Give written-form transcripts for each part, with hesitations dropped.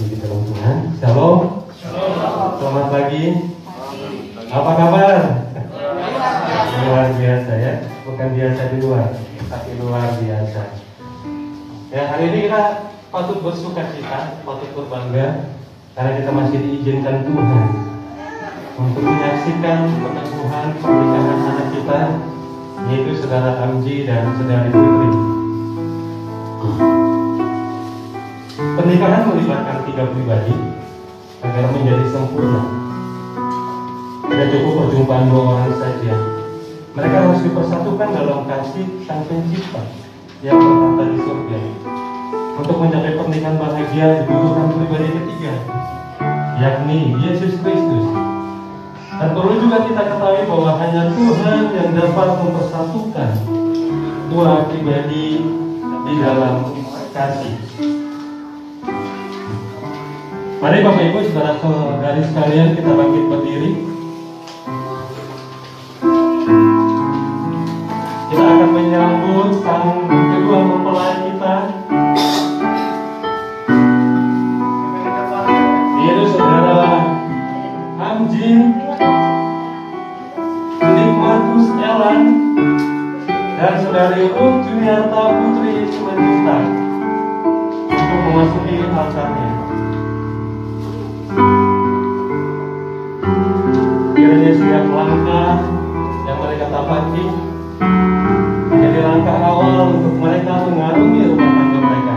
di dalam Tuhan. Shalom. Selamat pagi. Apa kabar? Luar biasa ya. Bukan biasa di luar, tapi luar biasa. Ya, hari ini kita patut bersuka cita, patut berbangga karena kita masih diizinkan Tuhan untuk menyaksikan peneguhan pernikahan anak kita, yaitu saudara Amji dan saudari Putri. Pernikahan melibatkan 3 pribadi agar menjadi sempurna. Tidak cukup perjumpaan 2 orang saja. Mereka harus dipersatukan dalam kasih Sang Pencipta yang bertata di surga. Untuk mencapai pernikahan bahagia dibutuhkan pribadi ketiga, yakni Yesus Kristus. Dan perlu juga kita ketahui bahwa hanya Tuhan yang dapat mempersatukan 2 pribadi di dalam kasih. Mari Bapak Ibu saudara-saudari sekalian, kita bangkit berdiri. Kita akan menyambut sang kedua mempelai kita, yaitu saudara Amji Nikmatus Elan dan saudari Ruth Juniarta Putri Simanjuntak untuk memasuki altarnya. Kiranya setiap langkah yang mereka tapaki menjadi langkah awal untuk mereka mengarungi rumah tangga mereka.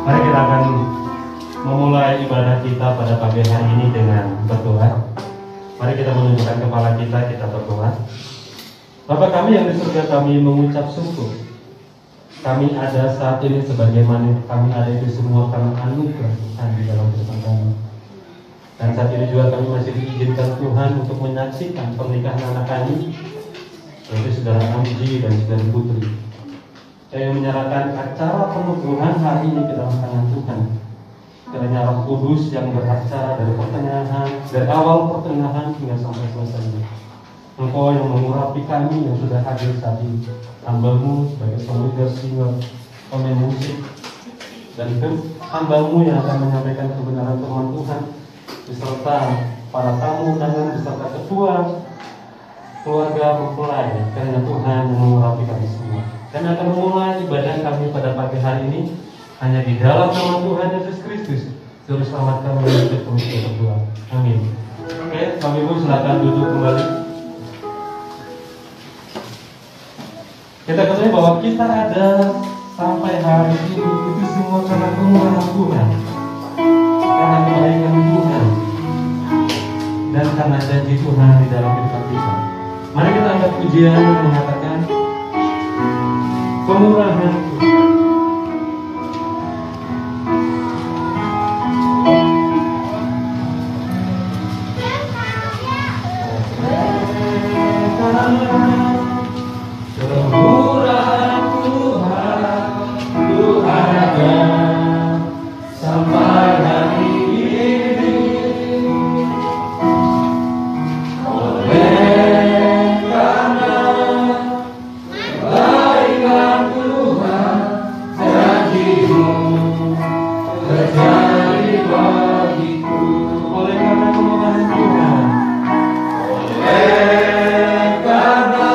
Mari kita akan memulai ibadah kita pada pagi hari ini dengan berdoa. Mari kita menundukkan kepala kita, kita berdoa. Bapa kami yang di surga, kami mengucap syukur. Kami ada saat ini sebagaimana kami ada itu semua karena anugerah Tuhan di dalam kehidupan kami. Dan saat ini juga kami masih diizinkan Tuhan untuk menyaksikan pernikahan anak kami, yaitu saudara Amji dan saudari Putri. Saya menyerahkan acara peneguhan hari ini ke dalam tangan Tuhan. Kiranya Roh Kudus yang beracara dari awal pertengahan hingga sampai selesai. Engkau yang mengurapi kami yang sudah hadir saat ini, hamba-Mu sebagai pemilik singer, pemain musik, dan hamba-Mu yang akan menyampaikan kebenaran firman Tuhan, beserta para tamu undangan, beserta ketua keluarga mempelai. Kiranya Tuhan yang mengurapi kami semua dan akan memulai ibadah kami pada pagi hari ini hanya di dalam nama Tuhan Yesus Kristus. Juru selamat kami untuk kami berdoa. Amin. Oke, Bapak Ibu silakan duduk kembali. Kita ketahui bahwa kita ada sampai hari ini itu semua karena kemurahan Tuhan, karena kebaikan Tuhan, dan karena janji Tuhan di dalam kehidupan kita. Mari kita angkat pujian yang mengatakan kemurahan Tuhan. Karena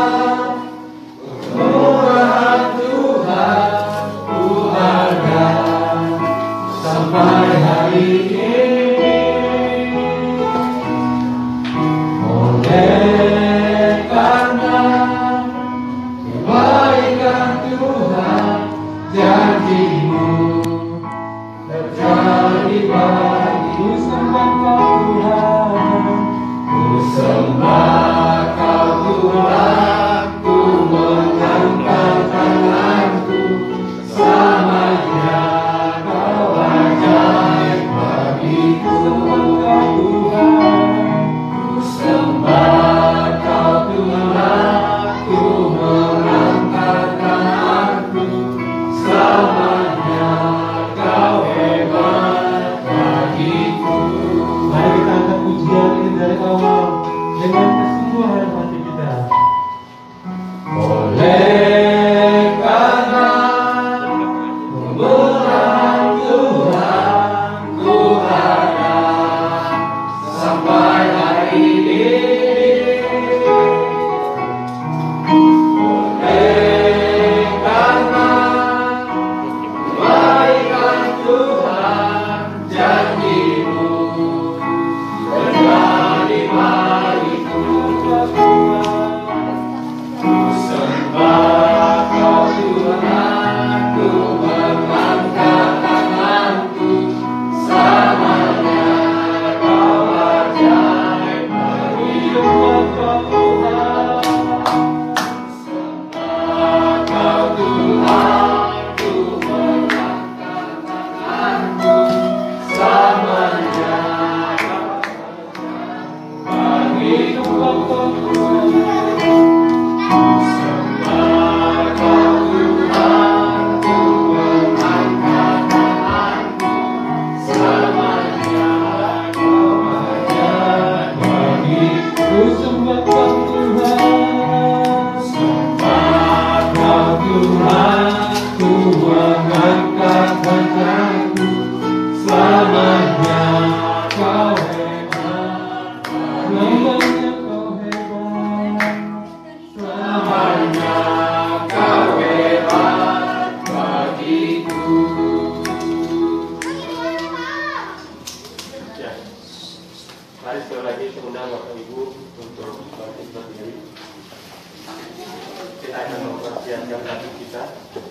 kita akan mempersiapkan hati kita untuk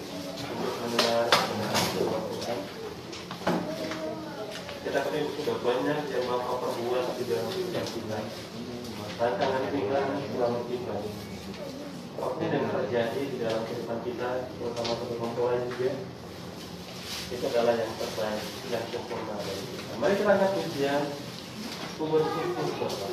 mendengar kebenaran firman Tuhan. Kita ketahui sudah banyak yang Bapak perbuat di dalam hidup kita. Tantangan kita selalu kita. Apapun yang terjadi di dalam kehidupan kita, terutama untuk mempelai juga, itu adalah yang terbaik, yang sempurna dari kita. Mari kita angkat pujian, ku bersyukur Bapa.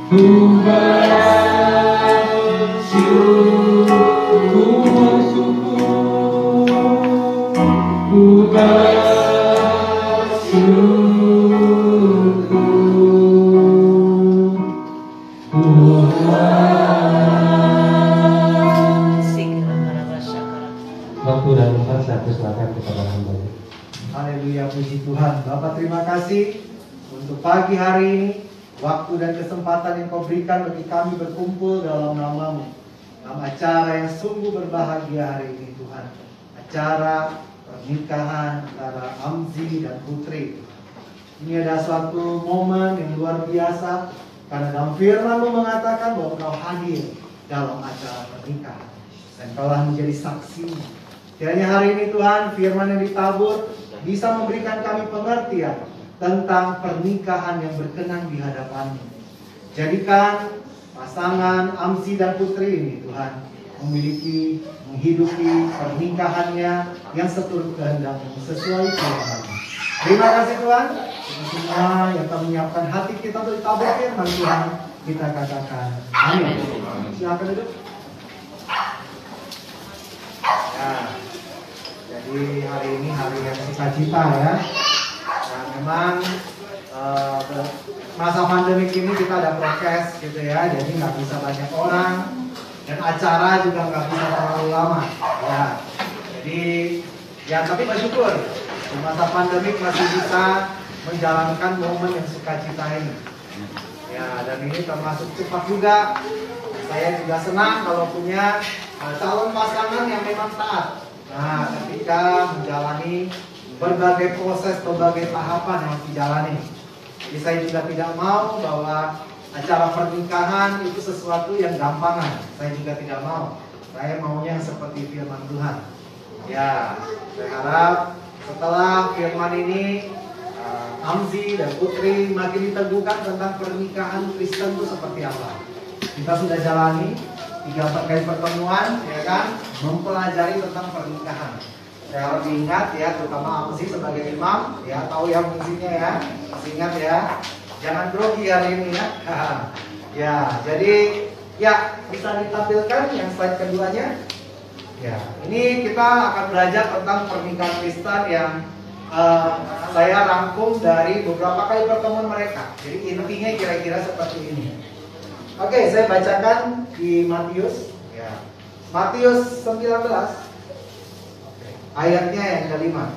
Waktu dan tempat saya persilakan kepada hamba. Haleluya, puji Tuhan. Bapak, terima kasih untuk pagi hari ini, waktu dan kesempatan yang Kau berikan bagi kami berkumpul dalam nama-Mu, dalam acara yang sungguh berbahagia hari ini, Tuhan. Acara pernikahan antara Amzi dan Putri. Ini adalah suatu momen yang luar biasa, karena dalam firman-Mu mengatakan bahwa Kau hadir dalam acara pernikahan dan Kau telah menjadi saksi. Kiranya hari ini Tuhan, firman yang ditabur bisa memberikan kami pengertian tentang pernikahan yang berkenan di hadapan-Mu. Jadikan pasangan Amzi dan Putri ini Tuhan menghidupi pernikahannya yang seturut kehendak-Mu sesuai firman-Mu. Terima kasih Tuhan. Semua yang telah menyiapkan hati kita untuk ditabur firman Tuhan, kita katakan amin. Silakan duduk. Ya, jadi hari ini hari yang sukacita ya. Nah, memang masa pandemik ini kita ada prokes gitu ya, jadi nggak bisa banyak orang dan acara juga nggak bisa terlalu lama. Ya, jadi ya tapi bersyukur di masa pandemik masih bisa menjalankan momen yang sukacita ini. Ya, dan ini termasuk cepat juga. Saya juga senang kalau punya calon pasangan yang memang taat. Nah, ketika menjalani berbagai proses, berbagai tahapan yang harus dijalani. Jadi saya juga tidak mau bahwa acara pernikahan itu sesuatu yang gampangan. Saya juga tidak mau. Saya maunya seperti firman Tuhan. Ya, saya harap setelah firman ini Amzi dan Putri makin diteguhkan tentang pernikahan Kristen itu seperti apa. Kita sudah jalani 3 kali pertemuan, ya kan, mempelajari tentang pernikahan. Saya harap diingat ya, terutama Amzi sebagai imam, ya tahu ya fungsinya ya. Masih ingat ya, jangan grogi hari ini ya. Ya, jadi ya bisa ditampilkan yang slide keduanya. Ya, ini kita akan belajar tentang pernikahan Kristen yang saya rangkum dari beberapa kali pertemuan mereka. Jadi intinya kira-kira seperti ini. Oke, saya bacakan di Matius. Ya. Matius 19 ayatnya yang kelima.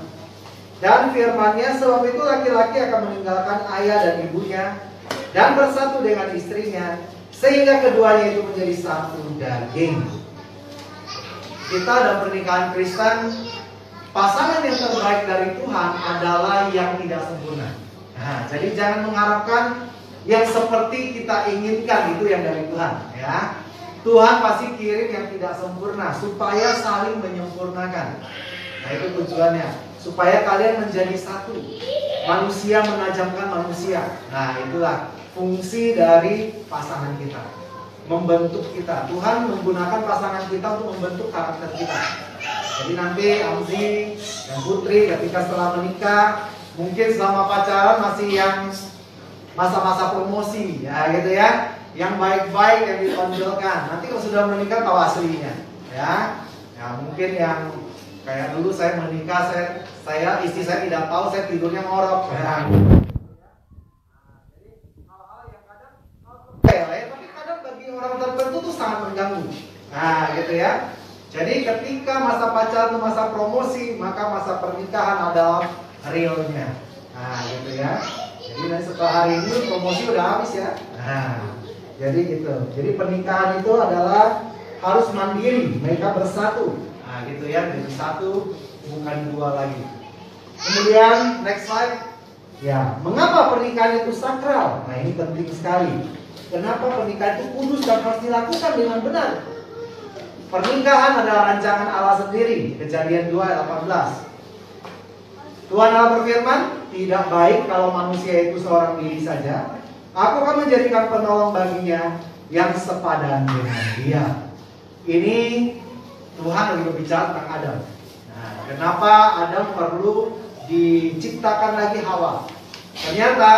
Dan firman-Nya, sebab itu laki-laki akan meninggalkan ayah dan ibunya dan bersatu dengan istrinya, sehingga keduanya itu menjadi satu daging. Kita dalam pernikahan Kristen, pasangan yang terbaik dari Tuhan adalah yang tidak sempurna. Nah, jadi jangan mengharapkan yang seperti kita inginkan itu yang dari Tuhan, ya. Tuhan pasti kirim yang tidak sempurna supaya saling menyempurnakan. Nah, itu tujuannya, supaya kalian menjadi satu. Manusia menajamkan manusia. Nah, itulah fungsi dari pasangan kita, membentuk kita. Tuhan menggunakan pasangan kita untuk membentuk karakter kita. Jadi nanti Amzi dan Putri ketika setelah menikah, mungkin selama pacaran masih yang masa-masa promosi, ya gitu ya, yang baik-baik yang ditonjolkan. Nanti kalau sudah menikah tahu aslinya, ya. Ya mungkin yang kayak dulu saya menikah, saya istri saya tidak tahu saya tidurnya ngorok. Ya. Jadi hal-hal yang kadang sepele, tapi kadang bagi orang tertentu tuh sangat mengganggu. Nah, gitu ya. Jadi ketika masa pacaran atau masa promosi, maka masa pernikahan adalah realnya. Nah, gitu ya. Jadi setelah hari ini promosi udah habis ya. Nah, jadi gitu. Jadi pernikahan itu adalah harus mandiri, mereka bersatu. Nah, gitu ya, jadi satu bukan dua lagi. Kemudian next slide. Ya, mengapa pernikahan itu sakral? Nah, ini penting sekali. Kenapa pernikahan itu kudus dan harus dilakukan dengan benar? Pernikahan adalah rancangan Allah sendiri. Kejadian 2:18. Tuhan Allah berfirman, tidak baik kalau manusia itu seorang diri saja. Aku akan menjadikan penolong baginya yang sepadan dengan dia. Ini Tuhan lagi berbicara tentang Adam. Nah, kenapa Adam perlu diciptakan lagi Hawa? Ternyata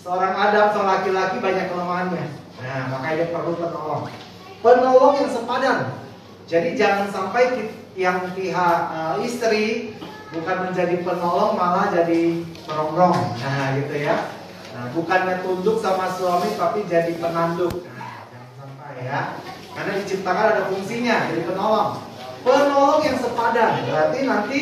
Seorang Adam, seorang laki-laki banyak kelemahannya. Nah, makanya dia perlu penolong. Penolong yang sepadan. Jadi jangan sampai yang pihak istri bukan menjadi penolong, malah jadi perongrong. Nah, gitu ya. Nah, bukannya tunduk sama suami tapi jadi penanduk. Nah, jangan sampai ya. Karena diciptakan ada fungsinya, jadi penolong. Penolong yang sepadan. Berarti nanti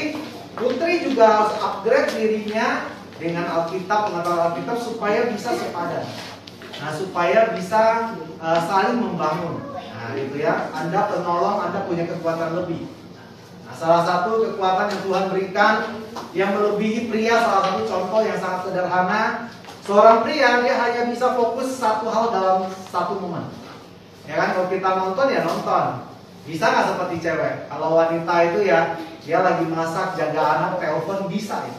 putri juga harus upgrade dirinya dengan Alkitab, pengetahuan Alkitab supaya bisa sepadan. Nah, supaya bisa saling membangun. Nah, gitu ya. Anda penolong, Anda punya kekuatan lebih. Nah, salah satu kekuatan yang Tuhan berikan yang melebihi pria, salah satu contoh yang sangat sederhana. Seorang pria dia hanya bisa fokus satu hal dalam satu momen. Ya kan, kalau kita nonton ya nonton. Bisa nggak seperti cewek? Kalau wanita itu ya dia lagi masak, jaga anak, telepon bisa ya.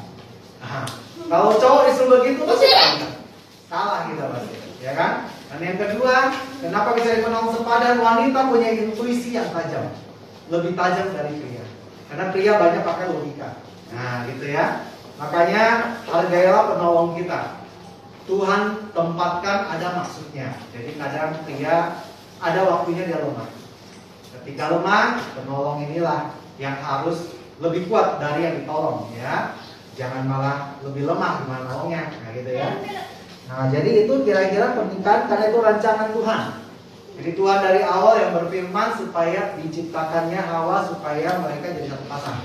Nah, kalau cowok disuruh begitu pasti kalah kita pasti, ya kan? Dan yang kedua, kenapa bisa dipenolong sepadan? Wanita punya intuisi yang tajam, lebih tajam dari pria. Karena pria banyak pakai logika. Nah, gitu ya. Makanya hargailah penolong kita. Tuhan tempatkan ada maksudnya. Jadi kadang pria ada waktunya dia lemah. Ketika lemah, penolong inilah yang harus lebih kuat dari yang ditolong, ya. Jangan malah lebih lemah gimana nolongnya, nah gitu ya. Nah, jadi itu kira-kira pernikahan karena itu rancangan Tuhan. Jadi Tuhan dari awal yang berfirman supaya diciptakannya Hawa supaya mereka jadi satu pasang.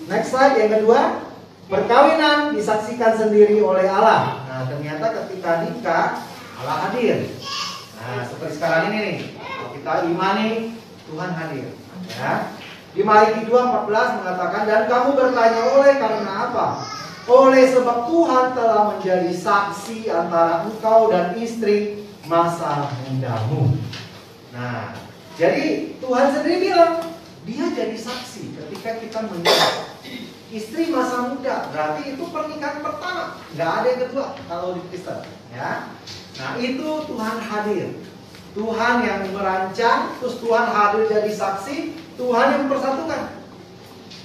Next slide yang kedua, perkawinan disaksikan sendiri oleh Allah. Nah, ternyata ketika nikah Allah hadir. Nah, seperti sekarang ini nih, kalau kita imani Tuhan hadir. Ya. Di Malaki 2:14 mengatakan, dan kamu bertanya oleh karena apa? Oleh sebab Tuhan telah menjadi saksi antara engkau dan istri masa mudamu. Nah, jadi Tuhan sendiri bilang, dia jadi saksi ketika kita menikah. Istri masa muda, berarti itu pernikahan pertama, nggak ada yang kedua kalau di Kristen. Ya. Nah, itu Tuhan hadir. Tuhan yang merancang, terus Tuhan hadir jadi saksi, Tuhan yang mempersatukan.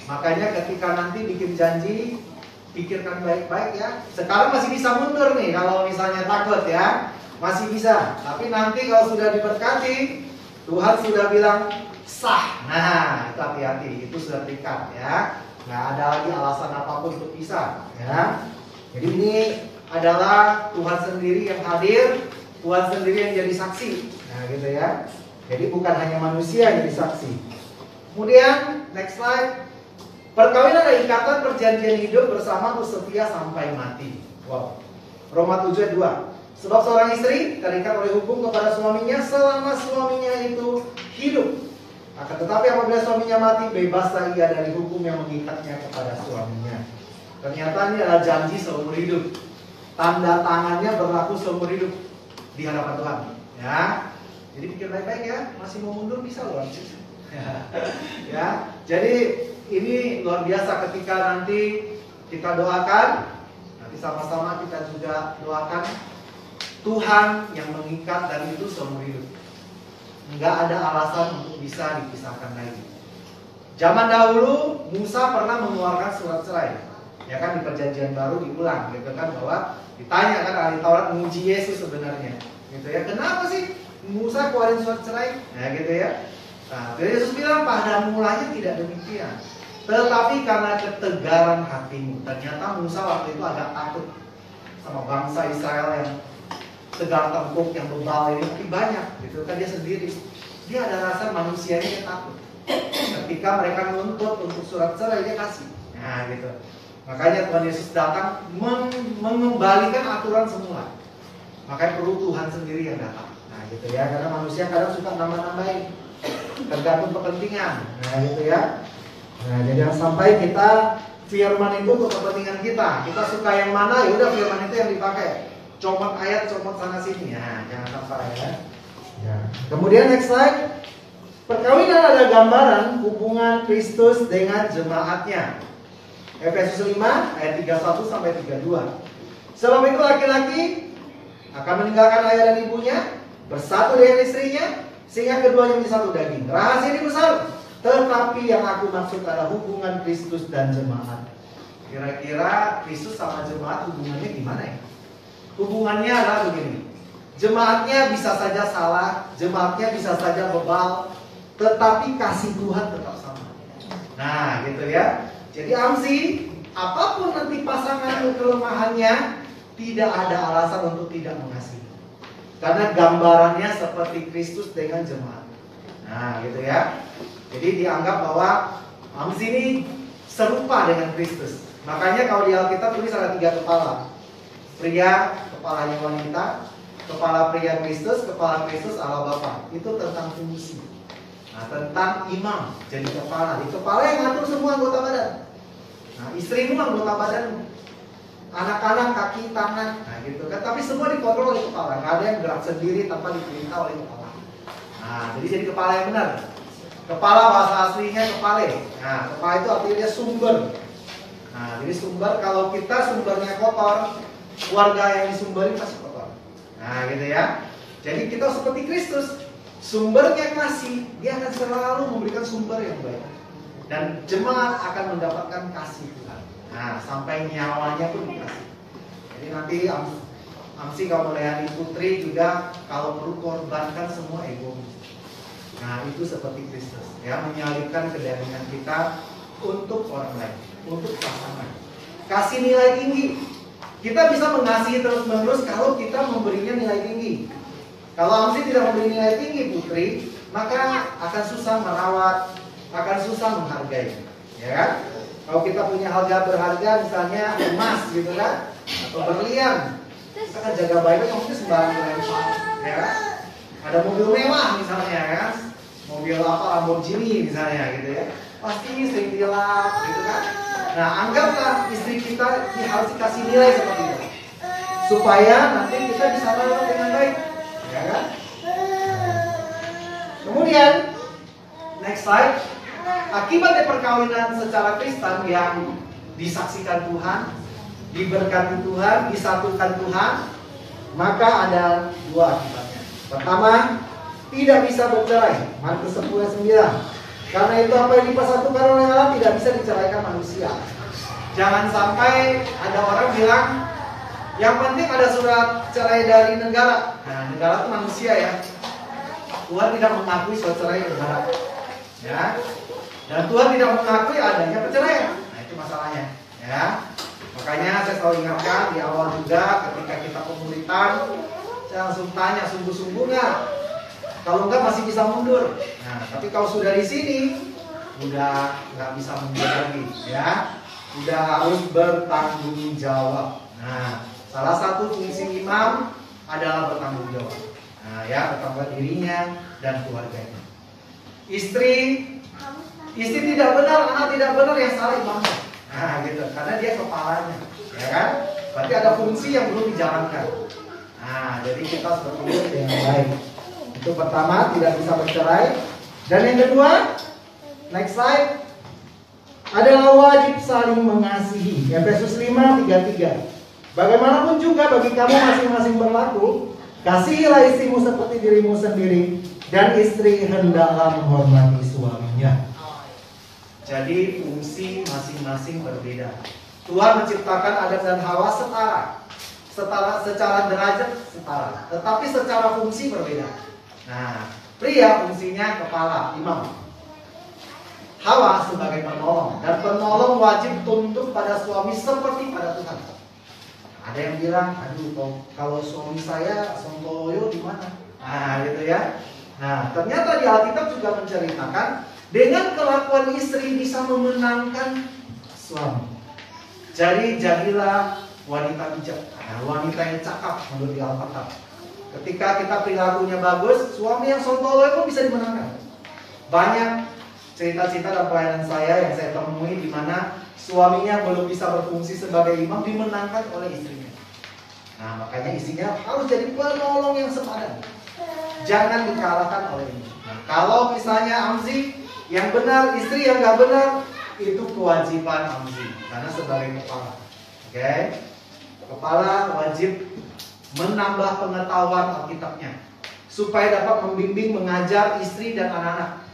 Makanya ketika nanti bikin janji, pikirkan baik-baik ya. Sekarang masih bisa mundur nih kalau misalnya takut ya, masih bisa. Tapi nanti kalau sudah diberkati, Tuhan sudah bilang sah. Nah, itu hati-hati, itu sudah terikat ya. Nggak ada lagi alasan apapun untuk pisah ya. Jadi ini adalah Tuhan sendiri yang hadir, Tuhan sendiri yang jadi saksi. Nah gitu ya. Jadi bukan hanya manusia yang jadi saksi. Kemudian next slide. Perkawinan adalah ikatan perjanjian hidup bersama untuk setia sampai mati. Wow. Roma 7:2. Sebab seorang istri terikat oleh hukum kepada suaminya selama suaminya itu hidup. Akan tetapi apabila suaminya mati, bebaslah ia dari hukum yang mengikatnya kepada suaminya. Ternyata ini adalah janji seumur hidup. Tanda tangannya berlaku seumur hidup di hadapan Tuhan. Ya, jadi pikir baik-baik ya. Masih mau mundur bisa loh. Ya, jadi ini luar biasa ketika nanti kita doakan. Nanti sama-sama kita juga doakan Tuhan yang mengikat dan itu seumur hidup. Nggak ada alasan untuk bisa dipisahkan lagi. Zaman dahulu Musa pernah mengeluarkan surat cerai. Ya kan, di perjanjian baru diulang gitu kan, bahwa ditanya kan ahli Taurat menguji Yesus sebenarnya. Gitu ya. Kenapa sih Musa keluarin surat cerai? Nah, gitu ya. Nah, Yesus bilang pada mulanya tidak demikian. Tetapi karena ketegaran hatimu. Ternyata Musa waktu itu agak takut sama bangsa Israel yang tegar tengkuk, yang bebal ini, tapi banyak gitu kan, dia sendiri. Dia ada rasa manusianya, dia takut. Ketika mereka menuntut untuk surat cerai, dia kasih. Nah gitu. Makanya Tuhan Yesus datang mengembalikan aturan semula. Makanya perlu Tuhan sendiri yang datang. Nah gitu ya, karena manusia kadang suka nambah-nambahin, tergantung kepentingan. Nah gitu ya. Nah jadi jangan sampai kita firman itu untuk kepentingan kita. Kita suka yang mana, ya udah firman itu yang dipakai. Comot ayat, comot sana sini. Nah, jangan sampai ya. Ya. Kemudian next slide. Perkawinan adalah gambaran hubungan Kristus dengan jemaatnya. Efesus 5 ayat 31 sampai 32. Sebab itu laki-laki akan meninggalkan ayah dan ibunya, bersatu dengan istrinya, sehingga keduanya menjadi satu daging. Rahasia ini besar, tetapi yang aku maksud adalah hubungan Kristus dan jemaat. Kira-kira Kristus sama jemaat hubungannya gimana ya? Hubungannya adalah begini. Jemaatnya bisa saja salah, jemaatnya bisa saja bebal, tetapi kasih Tuhan tetap sama. Nah, gitu ya. Jadi AMSI, apapun nanti pasangan kelemahannya, tidak ada alasan untuk tidak mengasihi. Karena gambarannya seperti Kristus dengan jemaat. Nah, gitu ya. Jadi dianggap bahwa AMSI ini serupa dengan Kristus. Makanya kalau di Alkitab tulis ada 3 kepala. Pria, kepalanya wanita, kepala pria Kristus, kepala Kristus Allah Bapa. Itu tentang fungsi. Nah, tentang imam jadi kepala. Di kepala yang ngatur semua anggota badan. Nah, istrimu anggota badanmu. Anak-anak, kaki, tangan, nah gitu kan. Tapi semua dikontrol oleh kepala. Nggak ada yang gerak sendiri tanpa diperintah oleh kepala. Nah, jadi kepala yang benar. Kepala bahasa aslinya kepala. Nah, kepala itu artinya dia sumber. Nah, jadi sumber, kalau kita sumbernya kotor, keluarga yang disumberi pasti kotor. Nah, gitu ya. Jadi kita seperti Kristus, sumbernya kasih, dia akan selalu memberikan sumber yang baik. Dan jemaat akan mendapatkan kasih Tuhan. Nah, sampai nyawanya pun dikasih. Jadi nanti AMSI kalau melayani putri juga kalau perlu korbankan semua ego. Nah, itu seperti Kristus, ya, menyalibkan kedagingan kita untuk orang lain, untuk pasangan. Kasih nilai tinggi. Kita bisa mengasihi terus-menerus kalau kita memberinya nilai tinggi. Kalau AMSI tidak memberi nilai tinggi putri, maka akan susah merawat, akan susah menghargai, ya kan? Kalau kita punya harga berharga, misalnya emas gitu kan, atau berlian, kita kan jaga baik-baik, maksudnya sembarangan dilempar, ya kan? Ada mobil mewah misalnya, ya kan? Mobil apa, Lamborghini misalnya gitu ya, pasti sering dilap gitu kan. Nah, anggaplah istri kita harus dikasih nilai seperti itu, supaya nanti kita bisa merawat dengan baik, ya kan? Kemudian next slide. Akibat dari perkawinan secara Kristen yang disaksikan Tuhan, diberkati Tuhan, disatukan Tuhan, maka ada 2 akibatnya. Pertama, tidak bisa bercerai. Markus 10:9. Karena itu apa yang dipersatukan oleh Allah tidak bisa diceraikan manusia. Jangan sampai ada orang bilang, yang penting ada surat cerai dari negara. Nah, negara itu manusia ya. Tuhan tidak mengakui surat cerai negara. Ya. Dan Tuhan tidak mengakui adanya perceraian. Nah, itu masalahnya, ya. Makanya saya selalu ingatkan di awal juga ketika kita pemuritan, saya langsung tanya sungguh-sungguh nggak? Kalau enggak masih bisa mundur. Nah, tapi kalau sudah di sini, udah nggak bisa mundur lagi, ya. Udah harus bertanggung jawab. Nah, salah satu fungsi imam adalah bertanggung jawab. Nah, ya, bertanggung jawab dirinya dan keluarganya. Istri tidak benar, anak tidak benar, yang salah imamnya. Nah, gitu. Karena dia kepalanya, ya kan? Berarti ada fungsi yang belum dijalankan. Nah, jadi kita harus bertanggung dengan baik. Itu pertama, tidak bisa bercerai. Dan yang kedua, next slide, adalah wajib saling mengasihi. Efesus 5:33. Bagaimanapun juga bagi kamu masing-masing berlaku, kasihilah istrimu seperti dirimu sendiri, dan istri hendaklah menghormati suaminya. Jadi fungsi masing-masing berbeda. Tuhan menciptakan Adam dan Hawa setara, secara derajat setara, tetapi secara fungsi berbeda. Nah, pria fungsinya kepala, imam. Hawa sebagai penolong, dan penolong wajib tunduk pada suami seperti pada Tuhan. Ada yang bilang, aduh, kalau suami saya sontoloyo di mana? Nah, gitu ya. Nah, ternyata di Alkitab juga menceritakan dengan kelakuan istri bisa memenangkan suami. Jadi jadilah wanita bijak, wanita yang cakap menurut Alkitab. Ketika kita perilakunya bagus, suami yang sontoloyo pun bisa dimenangkan. Banyak cerita-cerita dalam pelayanan saya yang saya temui di mana suaminya belum bisa berfungsi sebagai imam dimenangkan oleh istrinya. Nah, makanya istrinya harus jadi penolong yang sepadan. Jangan dikalahkan oleh ini. Nah, kalau misalnya AMSI yang benar, istri yang nggak benar, itu kewajiban AMSI karena sebagai kepala. Oke? Kepala wajib menambah pengetahuan Alkitabnya supaya dapat membimbing, mengajar istri dan anak-anak.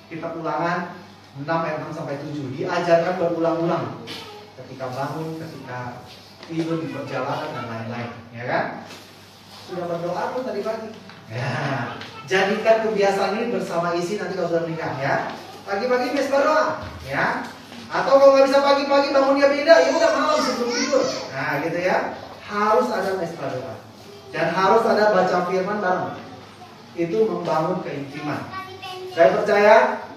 Kitab Ulangan 6 ayat 6 sampai 7 diajarkan berulang-ulang ketika bangun, ketika tidur di perjalanan dan lain-lain, ya kan? Sudah berdoa pun tadi pagi. Ya, jadikan kebiasaan ini bersama isi nanti kalau sudah menikah ya. Pagi-pagi mes berdoa, ya. Atau kalau nggak bisa pagi-pagi bangunnya beda, ya udah malam sebelum tidur. Nah, gitu ya. Harus ada mes berdoa dan harus ada baca firman bareng. Itu membangun keintiman. Saya percaya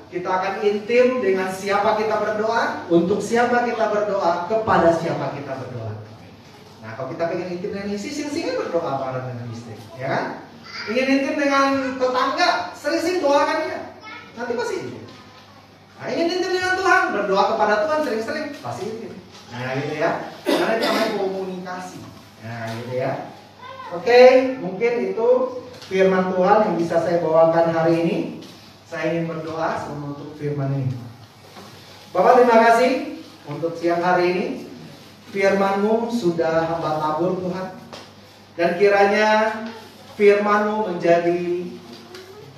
kita akan intim dengan siapa kita berdoa, untuk siapa kita berdoa, kepada siapa kita berdoa. Nah, kalau kita pengen intim dengan istri, sing-singin berdoa bareng dengan istri, ya kan? Ingin intim dengan tetangga, sering-sering doakan dia. Nanti pasti intim. Nah, ingin intim dengan Tuhan, berdoa kepada Tuhan sering-sering, pasti intim. Nah, gitu ya. Karena itu namanya komunikasi. Nah, gitu ya. Oke, mungkin itu firman Tuhan yang bisa saya bawakan hari ini. Saya ingin berdoa sebelum menutup firman ini. Bapak, terima kasih untuk siang hari ini. Firman-Mu sudah hamba tabur Tuhan. Dan kiranya firman-Mu menjadi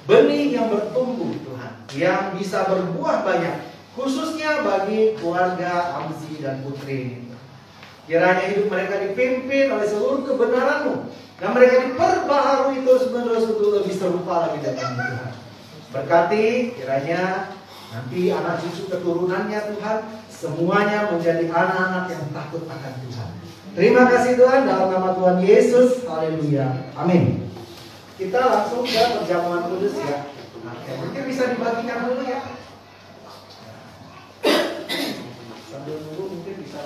benih yang bertumbuh Tuhan, yang bisa berbuah banyak, khususnya bagi keluarga Amzi dan Putri ini. Kiranya hidup mereka dipimpin oleh seluruh kebenaran-Mu, dan mereka diperbaharui terus-menerus untuk lebih serupa lagi dengan Tuhan. Berkati kiranya nanti anak cucu keturunannya Tuhan, semuanya menjadi anak-anak yang takut akan Tuhan. Terima kasih Tuhan, dalam nama Tuhan Yesus. Haleluya. Amin. Kita langsung ke perjamuan kudus ya. Nah, mungkin bisa dibagikan dulu ya. Sambil nunggu mungkin bisa.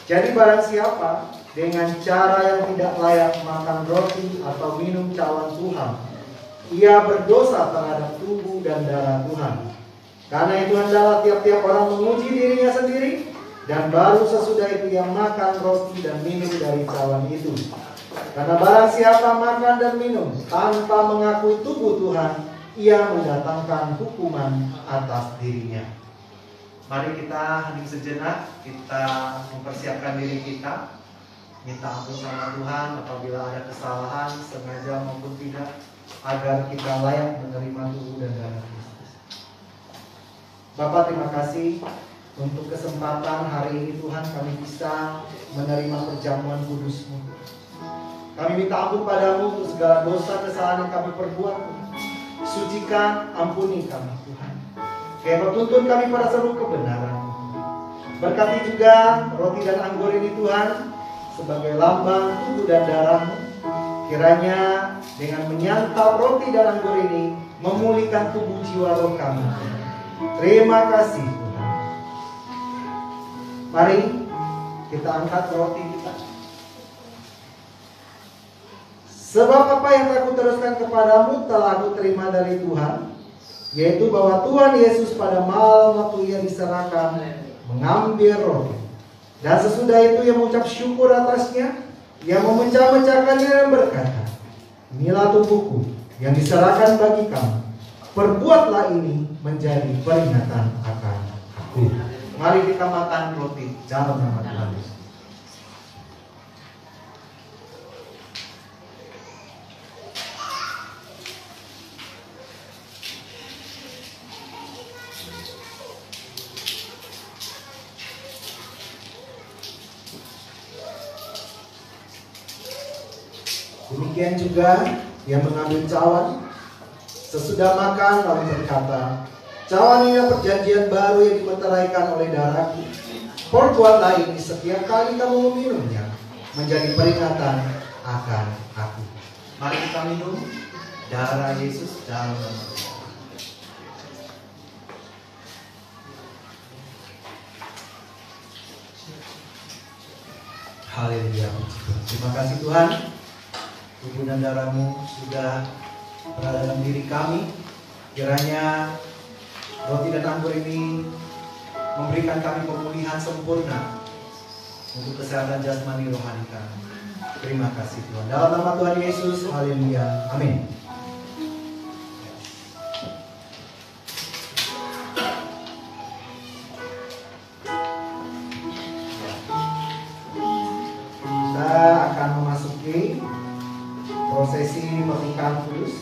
Jadi barang siapa dengan cara yang tidak layak makan roti atau minum cawan Tuhan, ia berdosa terhadap tubuh dan darah Tuhan. Karena itu hendaklah tiap-tiap orang menguji dirinya sendiri, dan baru sesudah itu ia makan roti dan minum dari cawan itu. Karena barang siapa makan dan minum tanpa mengakui tubuh Tuhan, ia mendatangkan hukuman atas dirinya. Mari kita hening sejenak, kita mempersiapkan diri kita, minta ampun sama Tuhan apabila ada kesalahan sengaja maupun tidak, agar kita layak menerima tubuh dan darah Kristus. Bapak, terima kasih untuk kesempatan hari ini Tuhan kami bisa menerima perjamuan kudus-Mu. Kami minta ampun padamu untuk segala dosa kesalahan yang kami perbuat. Sucikan, ampuni kami Tuhan. Kau tuntun kami pada seluruh kebenaran. Berkati juga roti dan anggur ini Tuhan, sebagai lambang tubuh dan darah-Mu. Kiranya dengan menyantap roti dan anggur ini memulihkan tubuh jiwa roh kami. Terima kasih Tuhan. Mari kita angkat roti kita. Sebab apa yang aku teruskan kepadamu telah aku terima dari Tuhan, yaitu bahwa Tuhan Yesus pada malam waktu Ia diserahkan mengambil roti, dan sesudah itu Ia mengucap syukur atasnya, Ia memecah-mecahkannya dan berkata, inilah tubuhku yang diserahkan bagi kamu. Perbuatlah ini menjadi peringatan akan aku. Mari kita makan roti dalam nama Tuhan Yesus. Demikian juga Ia mengambil cawan sesudah makan lalu berkata, cawan ini perjanjian baru yang dimeteraikan oleh darahku. Perbuatlah ini setiap kali kamu meminumnya menjadi peringatan akan aku. Mari kita minum darah Yesus dalam nama Tuhan. Haleluya. Terima kasih Tuhan. Tubuh dan darah-Mu sudah berada dalam diri kami. Kiranya roti dan anggur ini memberikan kami pemulihan sempurna untuk kesehatan jasmani rohani kami. Terima kasih Tuhan. Dalam nama Tuhan Yesus, haleluya. Amin. Kita akan memasuki prosesi pernikahan kudus.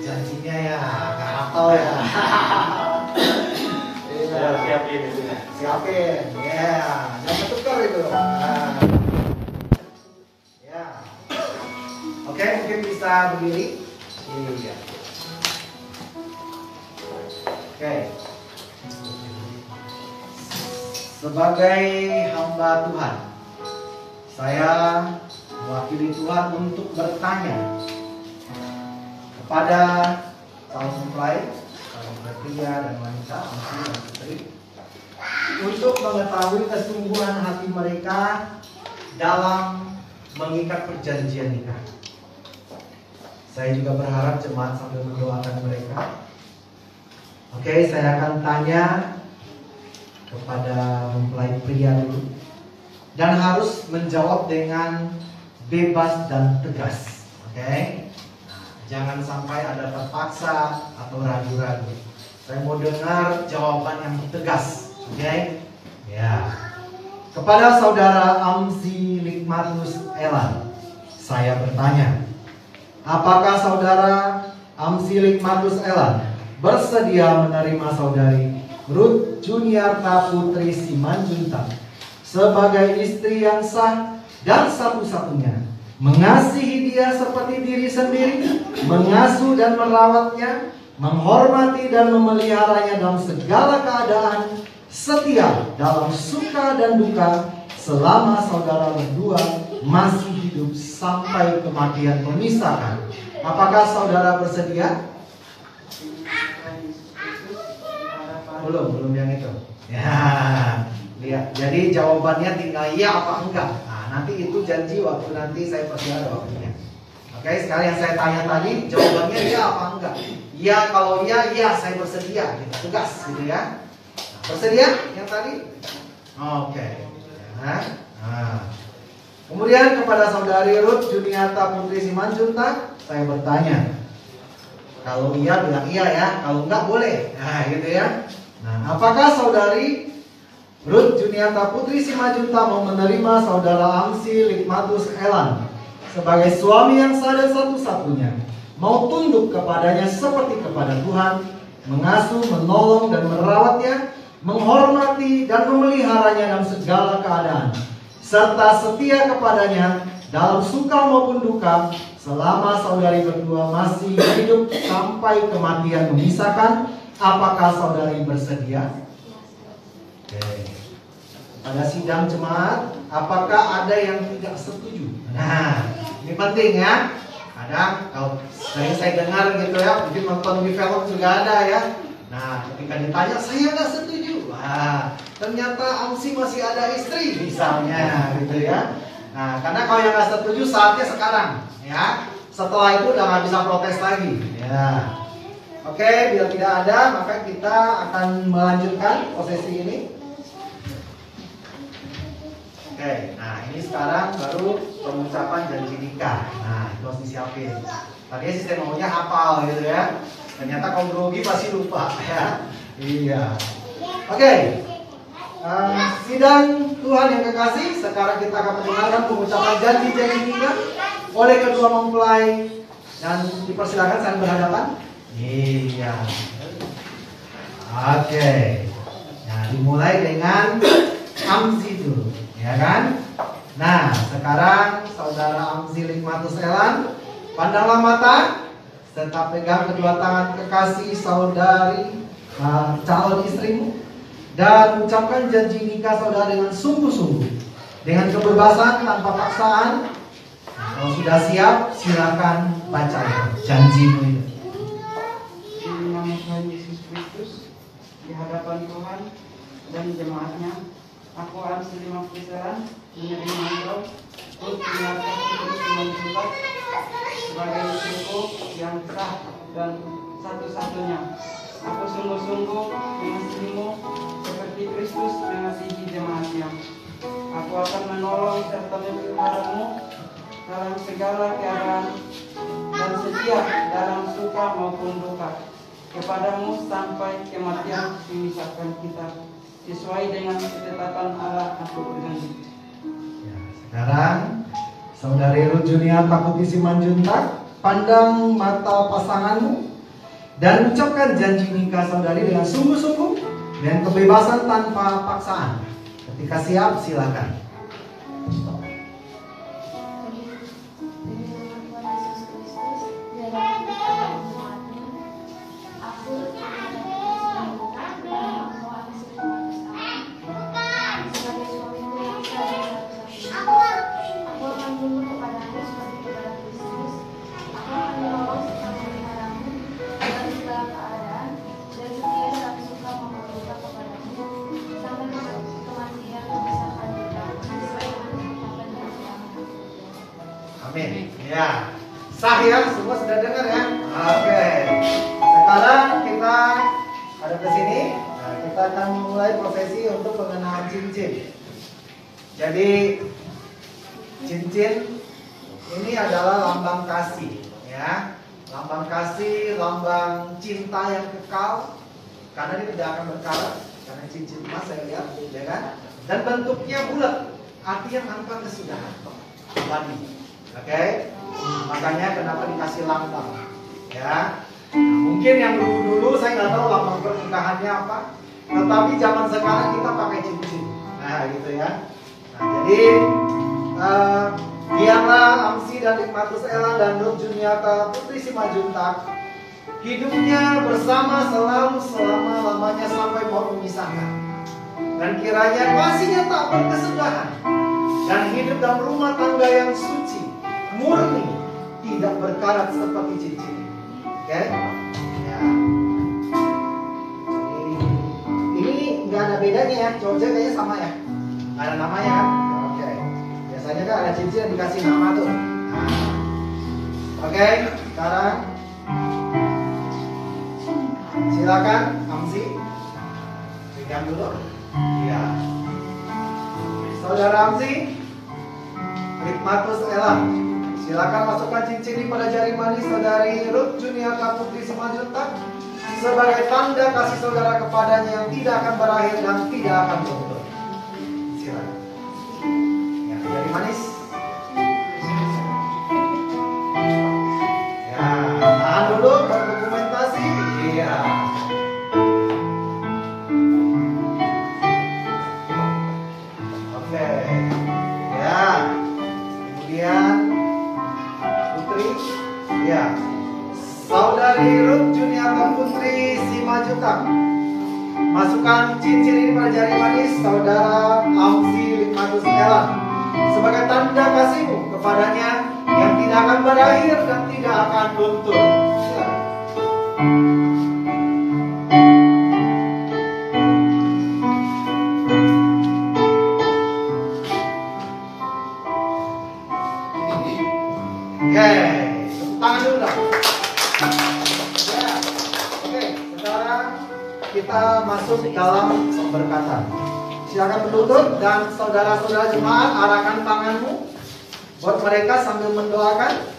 Janjinya ya, nggak hafal ya. Siapin itu. Siapin, ya. Jangan tukar itu. Nah. Ya. Oke, mungkin bisa berdiri. Iya. Oke. Sebagai hamba Tuhan, saya mewakili Tuhan untuk bertanya kepada calon mempelai, calon pria dan wanita, pria dan putri, untuk mengetahui kesungguhan hati mereka dalam mengikat perjanjian nikah. Saya juga berharap jemaat sambil mendoakan mereka. Oke, saya akan tanya kepada mempelai pria dulu, dan harus menjawab dengan bebas dan tegas. Oke, jangan sampai ada terpaksa atau ragu-ragu. Saya mau dengar jawaban yang tegas. Oke, ya. Kepada saudara Amsi Likmatus Elan, saya bertanya, apakah saudara Amsi Likmatus Elan bersedia menerima saudari Ruth Juniarta Putri Simanjuntak sebagai istri yang sah dan satu-satunya, mengasihi dia seperti diri sendiri, mengasuh dan merawatnya, menghormati dan memeliharanya dalam segala keadaan, setia dalam suka dan duka selama saudara berdua masih hidup sampai kematian memisahkan. Apakah saudara bersedia? Belum yang itu. Ya, lihat. Jadi jawabannya tinggal iya apa enggak. Nah, nanti itu janji waktu nanti saya persiapan waktunya. Oke, sekali yang saya tanya tadi jawabannya iya apa enggak. Iya, kalau iya saya bersedia. Kita tegas gitu ya. Bersedia yang tadi? Oke. Nah. Kemudian kepada saudari Ruth Juniarta Putri Simanjuntak, saya bertanya. Kalau iya bilang iya ya, kalau enggak boleh. Nah, gitu ya. Nah, apakah saudari Ruth Juniarta Putri Simanjuntak mau menerima saudara Amsi Likmatus Elan sebagai suami yang sah dan satu-satunya, mau tunduk kepadanya seperti kepada Tuhan, mengasuh, menolong, dan merawatnya, menghormati dan memeliharanya dalam segala keadaan, serta setia kepadanya dalam suka maupun duka, selama saudari berdua masih hidup sampai kematian memisahkan. Apakah saudari bersedia? Oke. Pada sidang jemaat, apakah ada yang tidak setuju? Nah, ini penting ya. Kadang kalau sering saya dengar gitu ya, mungkin nonton di film juga ada ya. Nah, ketika ditanya, saya nggak setuju. Wah, ternyata Amsi masih ada istri misalnya gitu ya. Nah, karena kalau yang nggak setuju saatnya sekarang ya. Setelah itu udah nggak bisa protes lagi ya. Oke, bila tidak ada, maka kita akan melanjutkan prosesi ini. Oke, nah ini sekarang baru pengucapan janji nikah. Nah, itu harus disiapin. Tadinya sistem maunya hafal gitu ya. Ternyata kaum grogi pasti lupa ya. Iya. Oke. Sidang Tuhan yang kekasih, sekarang kita akan mendengarkan pengucapan janji-janji nikah oleh kedua mempelai, dan dipersilakan saling berhadapan. Iya. Oke. Nah, dimulai dengan Amsi dulu. Ya kan? Nah, sekarang saudara Amsi Likmatus Elan, pandanglah mata serta pegang kedua tangan kekasih saudari calon istrimu, dan ucapkan janji nikah saudara dengan sungguh-sungguh, dengan kebebasan tanpa paksaan. Nah, kalau sudah siap, silakan baca janjimu itu. Di nama Tuhan Yesus Kristus, di hadapan Tuhan dan jemaatnya, aku Amsi Likmatus Elan menerima engkau untuk menyatakan terus menunjukkan sebagai istriku yang sah dan satu-satunya. Aku sungguh-sungguh mengasihimu seperti Kristus mengasihi jemaatnya. Aku akan menolong serta memeliharamu dalam segala keadaan dan setia dalam suka maupun duka kepadamu sampai kematian memisahkan kita, sesuai dengan ketetapan Allah aku berjanji. Ya, sekarang saudari Ruth Juniata Putri Simanjuntak, pandang mata pasanganmu dan ucapkan janji nikah saudari dengan sungguh-sungguh dan kebebasan tanpa paksaan. Ketika siap, silakan. Amin. Ya, sah ya, semua sudah dengar ya. Oke. Sekarang kita ada ke sini. Nah, kita akan memulai prosesi untuk pengenaan cincin. Jadi cincin ini adalah lambang kasih, ya. Lambang kasih, lambang cinta yang kekal. Karena ini tidak akan berkarat, karena cincin emas saya lihat, ya kan? Dan bentuknya bulat, artinya tanpa kesudahan, abadi. Oke, makanya kenapa dikasih lambang, ya. Nah, mungkin yang dulu saya nggak tahu lambang pernikahannya apa, tetapi zaman sekarang kita pakai cincin, nah gitu ya. Nah, jadi biarlah Amsi dan Likmatus Elan dan Ruth Juniata Putri Simanjuntak hidupnya bersama selalu selama-lamanya sampai mau memisahkan, dan kiranya kasihnya tak berkesudahan dan hidup dalam rumah tangga yang suci, murni, tidak berkarat seperti cincin. Oke? Ya. Ini nggak ada bedanya ya, cowok kayaknya sama ya. Nggak ada namanya kan? Oke. Biasanya kan ada cincin yang dikasih nama tuh. Nah. Oke, sekarang silakan Amsi pegang dulu. Ya. Saudara Amsi Likmatus Elan, silakan masukkan cincin ini pada jari manis saudari Ruth Juniata Putri Simanjuntak sebagai tanda kasih saudara kepadanya yang tidak akan berakhir dan tidak akan luntur. Silakan. Ya, jari manis. Ya. masukkan cincin ini pada jari manis saudara Amzi Limatus Ellen sebagai tanda kasihmu kepadanya yang tidak akan berakhir dan tidak akan luntur. Silakan. Oke, tangan dulu dong. Ya, oke, sekarang kita masuk dalam pemberkatan. Silakan berlutut dan saudara-saudara jemaat arahkan tanganmu buat mereka sambil mendoakan.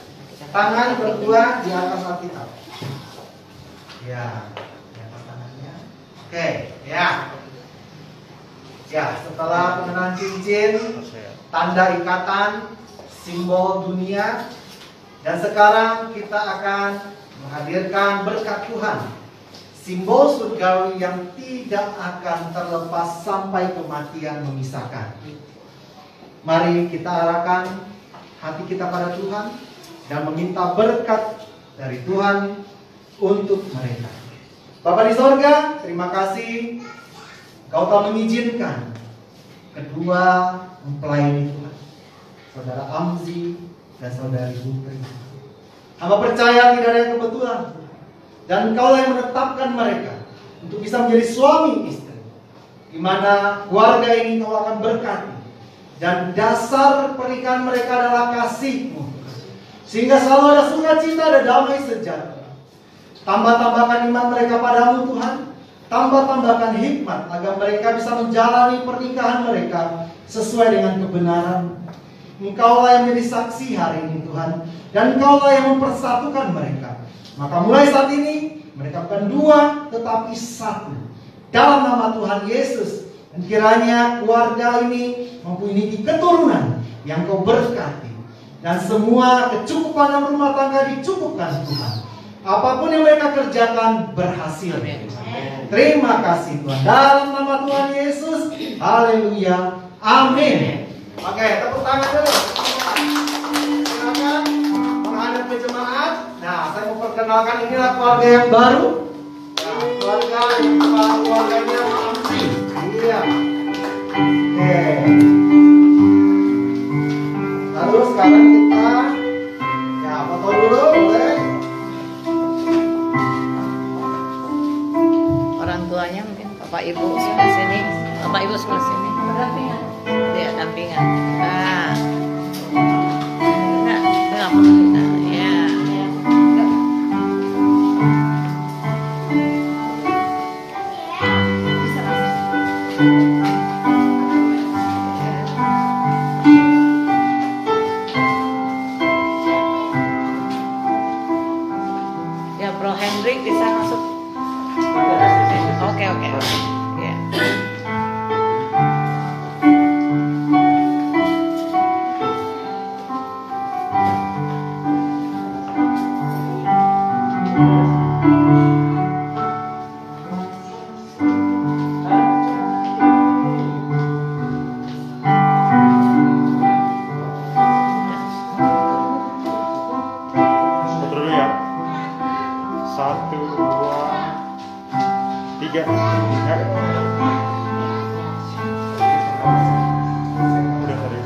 Tangan berdua di atas Alkitab. Ya, di atas tangannya. Oke, ya. Ya, setelah pengenalan cincin, tanda ikatan, simbol dunia. Dan sekarang kita akan menghadirkan berkat Tuhan, simbol surgawi yang tidak akan terlepas sampai kematian memisahkan. Mari kita arahkan hati kita pada Tuhan dan meminta berkat dari Tuhan untuk mereka. Bapa di sorga, terima kasih Kau telah mengizinkan kedua mempelai Tuhan, saudara Amzi dan saudari Putri. Hamba percaya tidak ada yang kebetulan, dan Engkau yang menetapkan mereka untuk bisa menjadi suami istri, di mana keluarga ini Kau akan berkati, dan dasar pernikahan mereka adalah kasih-Mu, sehingga selalu ada sukacita dan damai sejahtera. Tambah-tambahkan iman mereka padamu Tuhan, tambah-tambahkan hikmat agar mereka bisa menjalani pernikahan mereka sesuai dengan kebenaran. Engkaulah yang menjadi saksi hari ini Tuhan, dan Engkaulah yang mempersatukan mereka. Maka mulai saat ini mereka bukan dua tetapi satu dalam nama Tuhan Yesus. Dan kiranya keluarga ini mempunyai keturunan yang Kau berkati, dan semua kecukupan dalam rumah tangga dicukupkan Tuhan. Apapun yang mereka kerjakan berhasil. Terima kasih Tuhan, dalam nama Tuhan Yesus. Haleluya, amin. Oke, tepuk tangan dulu. Silakan menghadap ke jemaat. Nah, saya mau perkenalkan, inilah keluarga yang baru. Nah, keluarga yang kepala keluarganya Amzi. Iya. Oke. Lalu sekarang kita ya foto dulu, boleh? Orang tuanya mungkin bapak ibu sebelah sini, bapak ibu sebelah sini. Dampingan. Dia dampingan. Nah, enggak kita. Ya. Ya, Bro Hendrik bisa masuk. Oke. Ya. Dulu ya. 1, 2, 3. Udah tadi.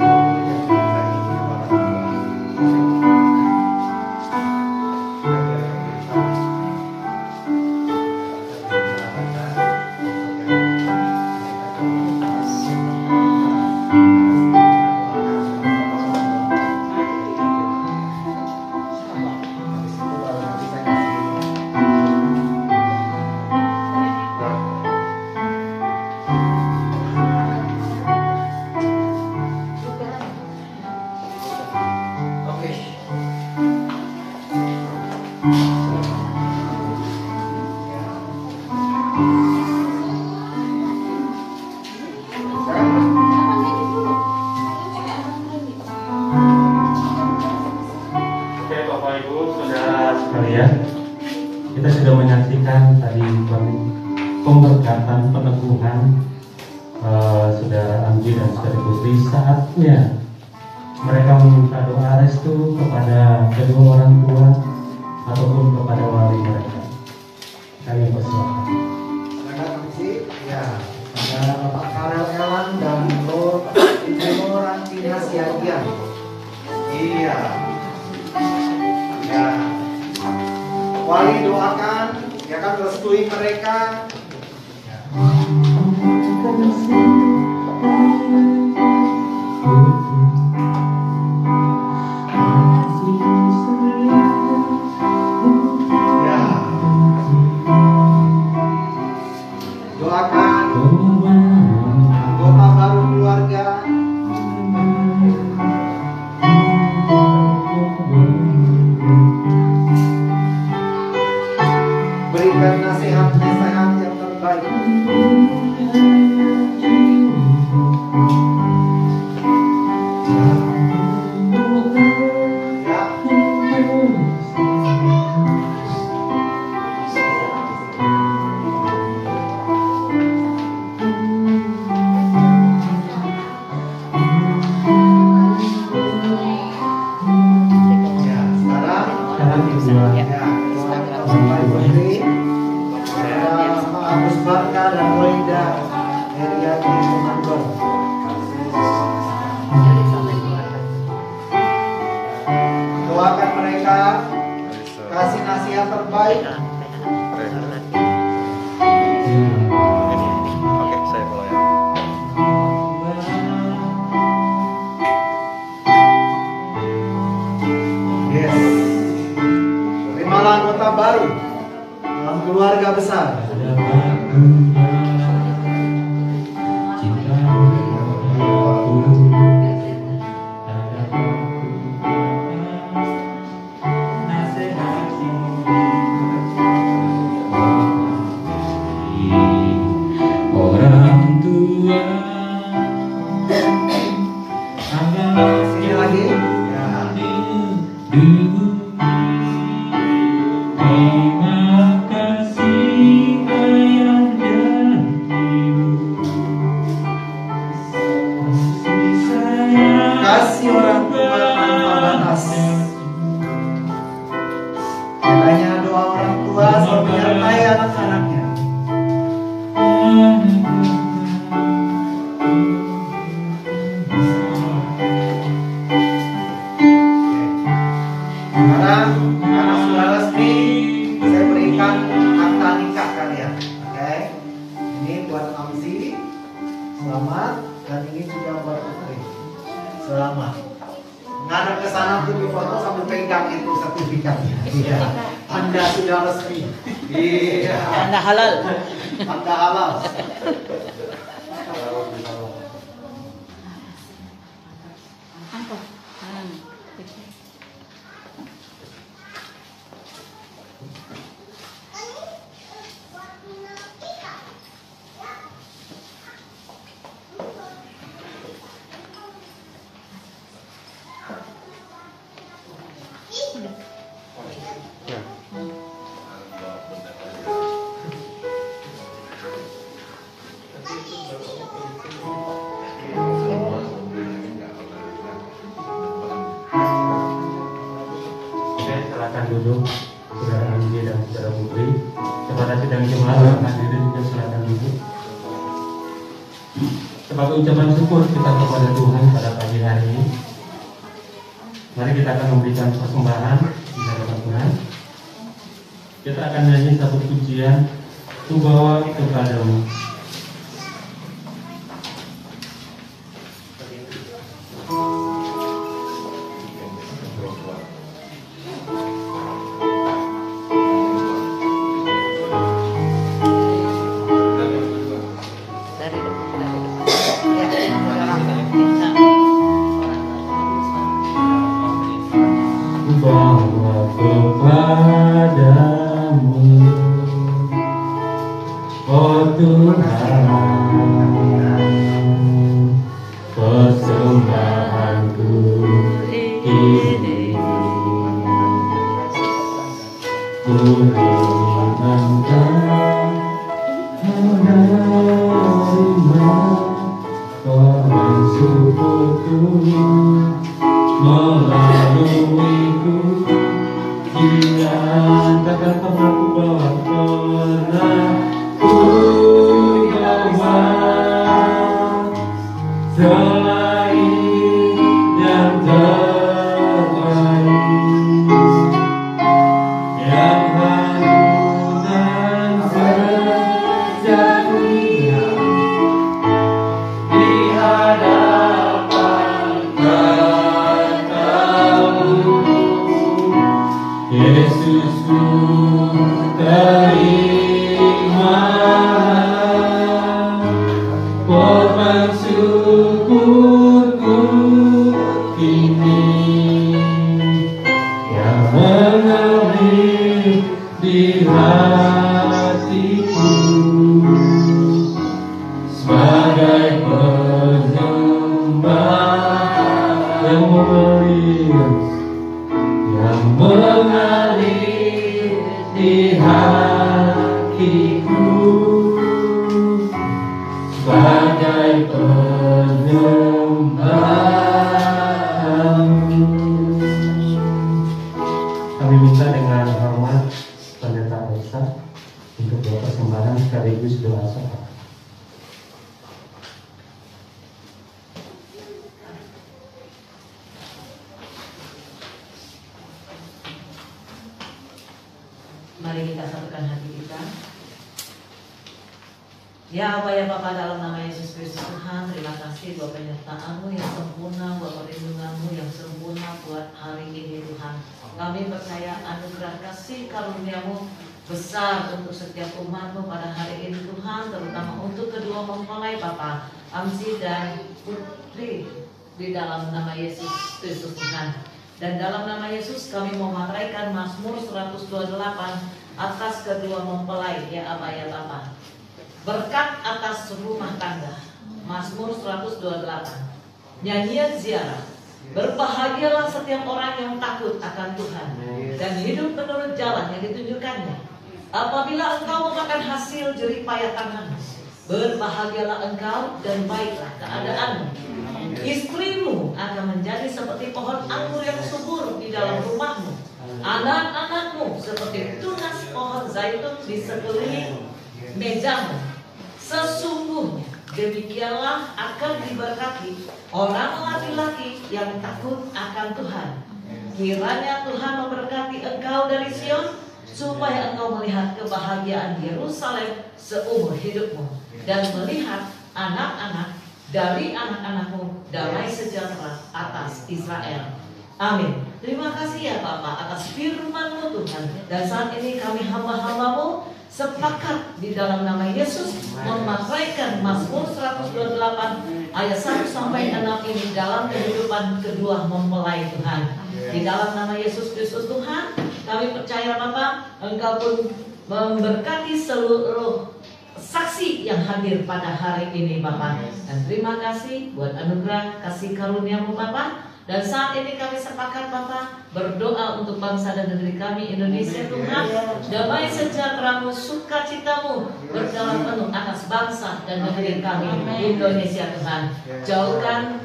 Oke, Bapak Ibu, saudara sekalian, kita sudah menyaksikan tadi pemberkatan peneguhan saudara Amzi dan saudari Putri. Saatnya mereka meminta doa restu kepada kedua orang tua ataupun kepada wali mereka. Kami persilakan. Silakan Amzi. restui mereka. Ya. Doakan anggota baru keluarga. Berikan nasihat-nasihat yang terbaik. Ya, sekarang Pak Agus Barka dan Wenda Heriati Komando. Doakan mereka, kasih nasihat terbaik. Oke, saya mulai. Yes. Terimalah anggota baru dalam keluarga besar. Orang tua Sini lagi. Ya. terima kasih ayah dan ibu, kasih sayang Kasih orang tua tanpa batas. Kiranya doa orang tua selalu menyertai anak-anaknya. Sekarang karena sudah resmi, saya berikan akta nikah kalian. Oke, ini buat Amzi, selamat, dan ini juga buat Putri, selamat. Ngadep ke sana untuk difoto sambil pegang itu sertifikatnya. Iya, Anda sudah resmi. Iya, Anda halal. Anda halal. Oke, silakan duduk, saudara Andi dan saudara Putri. Kepada sidang jemaat yang hadir juga silakan duduk. Sebagai ucapan syukur kita kepada Tuhan pada pagi hari ini, mari kita akan memberikan persembahan di hadapan Tuhan. Kita akan nyanyi satu pujian, Ku bawa kepadamu. Dari depan. Ku bawa kepadamu, oh Tuhan, persembahanku ini. Ku rindukan menerima orang syukurku melaluiku. Jika takkan pernah ku bawa, selain yang terbaik, yang harum dan Ya Bapa ya Bapa, dalam nama Yesus Kristus Tuhan, terima kasih buat penyertaan-Mu yang sempurna, buat perlindungan-Mu yang sempurna buat hari ini Tuhan. Kami percaya anugerah kasih karunia-Mu besar untuk setiap umat-Mu pada hari ini Tuhan, terutama untuk kedua mempelai Bapa Amzi dan Putri, di dalam nama Yesus Kristus Tuhan. Dan dalam nama Yesus kami memaraikan Mazmur 128 atas kedua mempelai, ya Aba ya Bapa. Berkat atas rumah tangga, Mazmur 128. Nyanyian ziarah. Berbahagialah setiap orang yang takut akan Tuhan dan hidup menurut jalan yang ditunjukkannya. Apabila engkau memakan hasil jerih payah tanganmu, berbahagialah engkau dan baiklah keadaanmu. Istrimu akan menjadi seperti pohon anggur yang subur di dalam rumahmu. Anak-anakmu seperti tunas pohon zaitun di sekeliling mejamu. Sesungguhnya demikianlah akan diberkati orang laki-laki yang takut akan Tuhan. Kiranya Tuhan memberkati engkau dari Sion, supaya engkau melihat kebahagiaan Yerusalem seumur hidupmu, dan melihat anak-anak dari anak-anakmu damai sejahtera atas Israel. Amin. Terima kasih ya Bapa atas firman-Mu Tuhan. Dan saat ini kami hamba-hamba-Mu sepakat di dalam nama Yesus memakaikan Mazmur 128 ayat 1 sampai 6 ini dalam kehidupan kedua mempelai Tuhan. Di dalam nama Yesus Kristus Tuhan, kami percaya Bapa, Engkau pun memberkati seluruh saksi yang hadir pada hari ini Bapa. Dan terima kasih buat anugerah kasih karunia-Mu Bapa. Dan saat ini kami sepakat Bapa berdoa untuk bangsa dan negeri kami Indonesia Tuhan. Damai sejahtera-Mu, sukacita-Mu berjalan penuh atas bangsa dan negeri kami Indonesia Tuhan. Jauhkan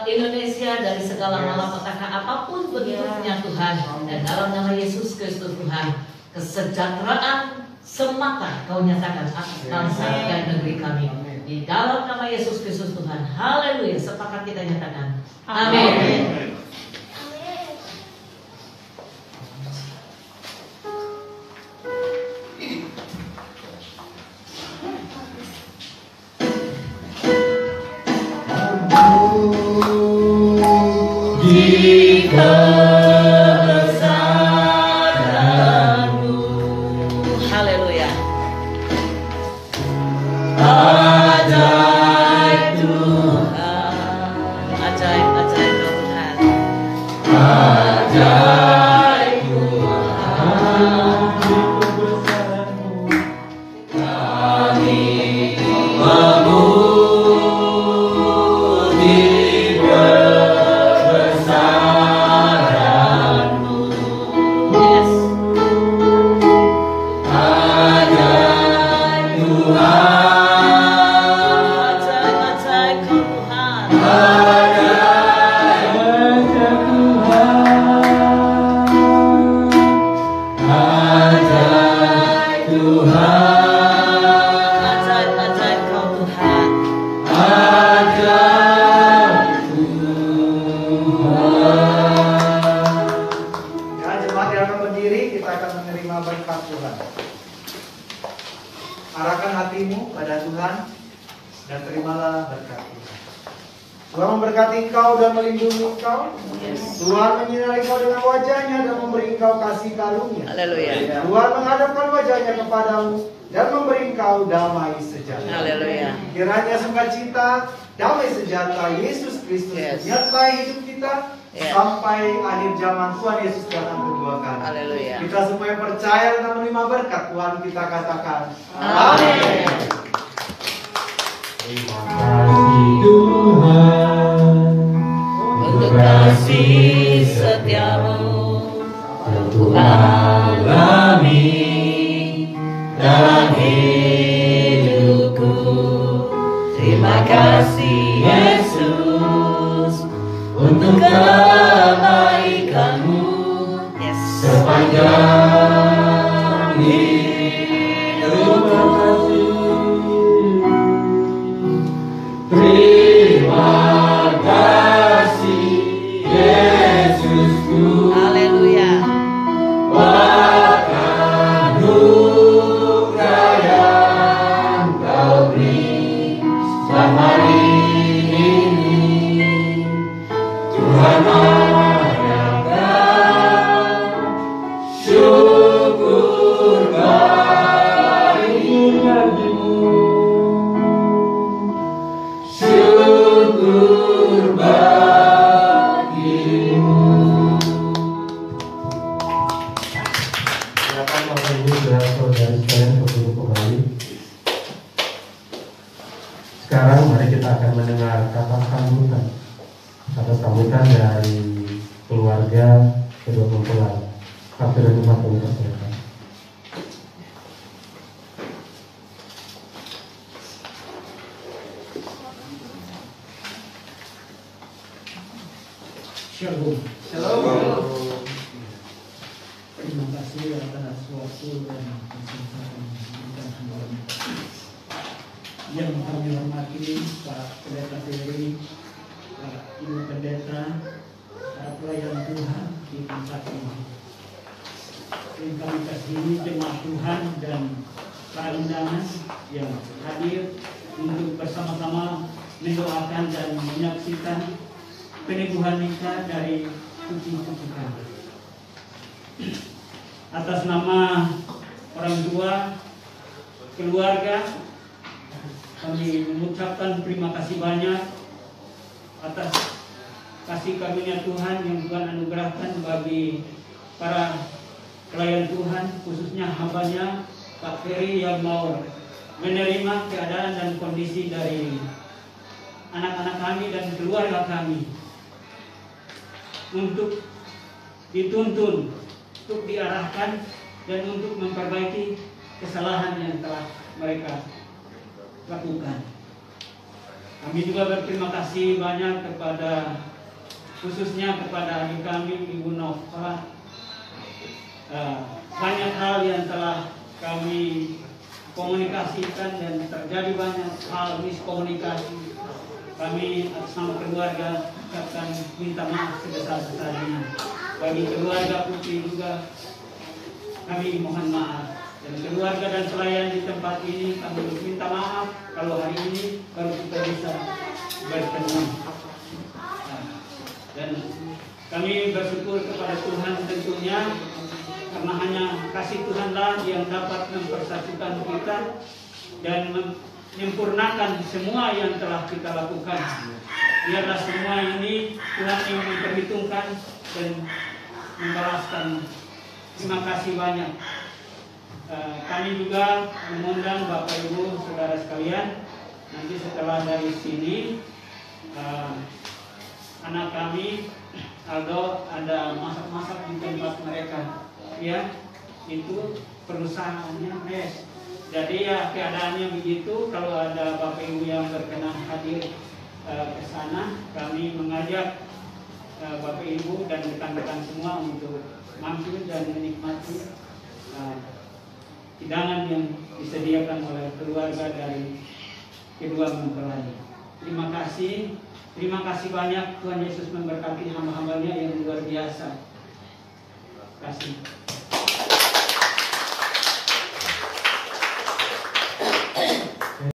Indonesia dari segala malapetaka apapun bentuknya Tuhan. Dan dalam nama Yesus Kristus Tuhan, kesejahteraan semata Kau nyatakan atas bangsa dan negeri kami. Di dalam nama Yesus Kristus Tuhan. Haleluya. Sepakat kita nyatakan. Amin. Haleluya. Arahkan hatimu pada Tuhan dan terimalah berkat Tuhan. Tuhan memberkati engkau dan melindungi engkau. Tuhan menyinari engkau dengan wajahnya dan memberi engkau kasih karunia. Haleluya. Tuhan menghadapkan wajahnya kepadamu dan memberi engkau damai sejahtera. Haleluya. Kiranya sukacita, damai sejahtera Yesus Kristus menyertai hidup kita sampai akhir zaman Tuhan Yesus datang kedua kali. Haleluya. Kita semua yang percaya dan menerima berkat Tuhan kita katakan amin. Terima kasih Tuhan Untuk kasih setiamu untuk alami dan hidupku. Terima kasih Yesus untuk kebaikan-Mu sepanjang hidupku. Terima kasih Yesusku. Haleluya. Bahkan anugerah yang Kau beri hari ini Tuhan menyatakan syukur bagimu, syukur bagimu. Silakan Bapak Ibu dan saudara sekalian berduduk kembali. Sekarang mari kita akan mendengar kata sambutan dari keluarga kedua mempelai. Kami dan Tuhan mempersilakan. Shalom. Shalom. Terima kasih atas waktu dan kesempatan yang kami hormati Pak Pendeta Ferry, Pak Ibu Pendeta, para pelayan Tuhan di tempat ini. Yang kami kasihi jemaat Tuhan dan para undangan yang hadir untuk bersama-sama mendoakan dan menyaksikan peneguhan nikah dari cucu-cucu kami. Atas nama orang tua, keluarga, kami mengucapkan terima kasih banyak atas kasih karunia Tuhan yang Tuhan anugerahkan bagi para pelayan Tuhan, khususnya hambanya Pak Ferry yang mau menerima keadaan dan kondisi dari anak-anak kami dan keluarga kami untuk dituntun, untuk diarahkan dan untuk memperbaiki kesalahan yang telah mereka lakukan. Kami juga berterima kasih banyak kepada, khususnya kepada adik kami Ibu Nova. Banyak hal yang telah kami komunikasikan dan terjadi banyak hal miskomunikasi. Kami atas nama keluarga akan minta maaf sebesar-besarnya. Bagi keluarga Putri juga kami mohon maaf. Dan keluarga dan pelayan di tempat ini kami minta maaf kalau hari ini baru kita bisa bertemu. Dan kami bersyukur kepada Tuhan tentunya, karena hanya kasih Tuhanlah yang dapat mempersatukan kita dan menyempurnakan semua yang telah kita lakukan. Biarlah semua ini Tuhan yang memperhitungkan dan membalaskan. Terima kasih banyak. Kami juga mengundang Bapak Ibu Saudara sekalian. Nanti setelah dari sini anak kami Aldo ada masak-masak di tempat mereka, ya, itu perusahaannya mes. Jadi ya keadaannya begitu. Kalau ada Bapak Ibu yang berkenan hadir ke sana, kami mengajak Bapak Ibu dan rekan-rekan semua untuk mampir dan menikmati hidangan yang disediakan oleh keluarga dari kedua mempelai. Terima kasih banyak. Tuhan Yesus memberkati hamba-hambanya yang luar biasa. Terima kasih.